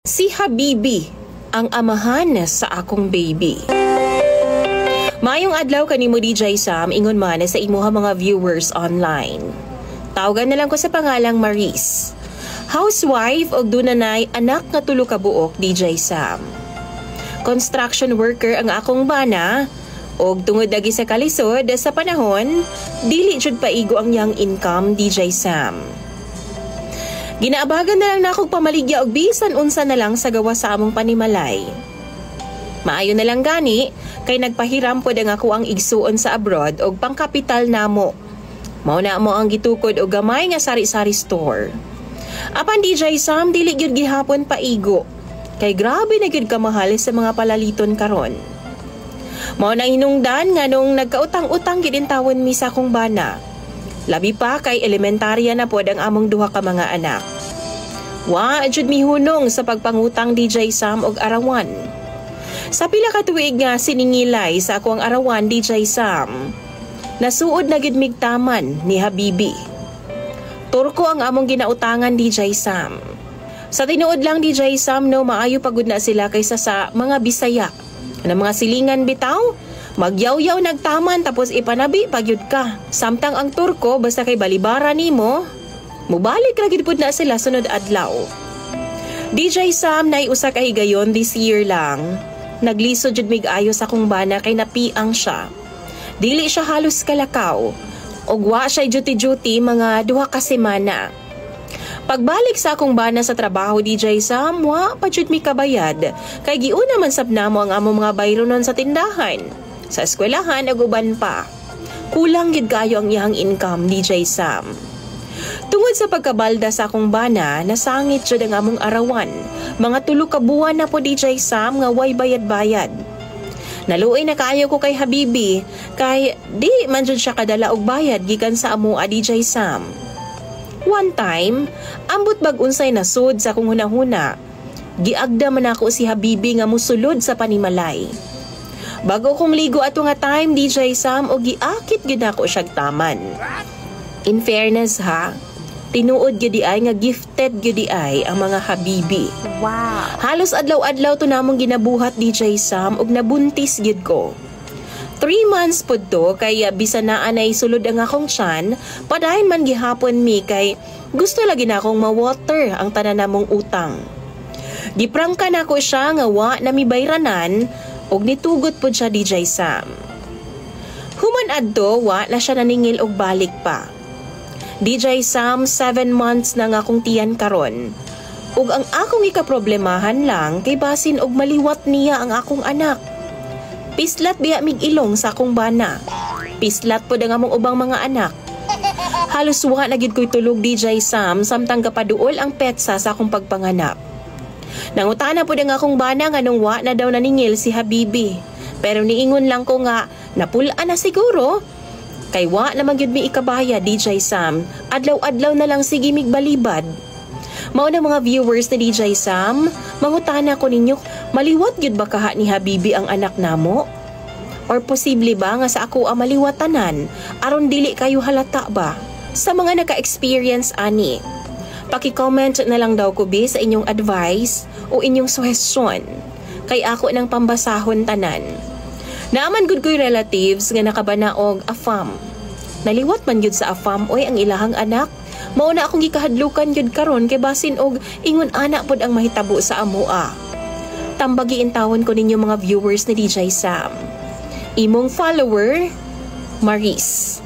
Si Habibi, ang amahan sa akong baby. Mayong adlaw kanimo DJ Sam, ingon man sa imuha mga viewers online. Tawagan na lang ko sa pangalang Maris. Housewife og dunay anak nga tulo ka buok DJ Sam. Construction worker ang akong bana og tungod lagi sa kalisod sa panahon, dili jud paigo ang yang income DJ Sam. Ginaabagan na lang na akong pamaligya og bisan unsa na lang sa gawa sa among panimalay. Maayo na lang gani kay nagpahiram pod ang ako ang igsuon sa abroad og pangkapital namo. Mao na mo ang gitukod og gamay nga sari-sari store. Apan DJ Sam dili gyud gihapon paigo kay grabe na gyud kamahal sa mga palaliton karon. Mao na hinungdan nga nung nagkautang-utang gid tawon mi sa akong bana. Labi pa kay elementarya na pod ang among duha ka mga anak. Wa jud mihunong sa pagpangutang DJ Sam og arawan. Sa pila ka tuig nga siningilay sa akong arawan DJ Sam, nasuod na gid migtaman ni Habibi. Turko ang among ginautangan DJ Sam. Sa tinuod lang DJ Sam no maayo pagud na sila kaysa sa mga Bisaya. Ang mga silingan bitaw, magyaw-yaw nagtaman tapos ipanabi pagyud ka. Samtang ang turko basta kay balibara nimo, mubalik ra gid pud na sila sunod adlaw. DJ Sam nay usa ka higayon this year lang. Naglisod jud mig ayo sa akong bana kay napiang siya. Dili siya halos kalakaw. Og wa siya duty-duty mga 2 ka semana. Pagbalik sa akong bana sa trabaho DJ Sam, wa pa jud mi kabayad kay giuna man sab namo ang among mga bayronon sa tindahan, sa eskwelahan ug uban pa. Kulang gid kayo ang iyang income DJ Sam. Tungod sa pagkabalda sa akong bana, nasangit jud ang among arawan. Mga 3 ka buwan na po DJ Sam nga way bayad-bayad. Naluoy na kaayo ko kay Habibi kay di man jud siya kadala og bayad gikan sa amoa DJ Sam. One time, ambot bag unsay nasud sa akong hunahuna. Giagda man ako si Habibi nga musulod sa panimalay. Bago kong ligo ato nga time DJ Sam og giakit gid ako siya taman. In fairness ha, tinuod gyud ay nga gifted gyud ay ang mga Habibi. Wow. Halos adlaw-adlaw to namong ginabuhat DJ Sam og nabuntis gyud ko. 3 months pod to kay bisan na anay sulod ang akong tiyan, padayon man gihapon mi kay gusto lagi na akong ma-water ang tanan namong utang. Giprangka na ko siya nga wa na mi bayranan og nitugot pod siya DJ Sam. Human adto wa na siya naningil og balik pa. DJ Sam 7 months na nga akong tiyan karon. Ug ang akong ikaproblemahan lang kay basin og maliwat niya ang akong anak. Pislat biya mig ilong sa akong bana. Pislat pod ang among ubang mga anak. Halos wa na gid ko'y tulog DJ Sam samtang kapaduol ang petsa sa akong pagpanganak. Nangutana pod ang akong bana nga nung wa na daw naningil si Habibi. Pero niingon lang ko nga napulaan na siguro. Kay wa naman gyud mi ikabaya DJ Sam. Adlaw-adlaw na lang sige mig balibad. Mao na mga viewers ni DJ Sam, mangutana ko ninyo, maliwat gyud ba kaha ni Habibi ang anak namo? Or posible ba nga sa ako ang maliwatanan aron dili kayo halata ba? Sa mga naka-experience ani, paki-comment na lang daw ko bi sa inyong advice o inyong suhestyon. Kay ako nang pambasahon tanan. Naaman gud ko'y relatives nga nakabana og afam. Naliwat man gyud sa afam oy ang ilahang anak. Mao na akong gikahadlukan gyud karon kay basin og ingon ana pod ang mahitabo sa amoa. Tambagi intawon ko ninyo mga viewers ni DJ Sam. Imong follower, Maris.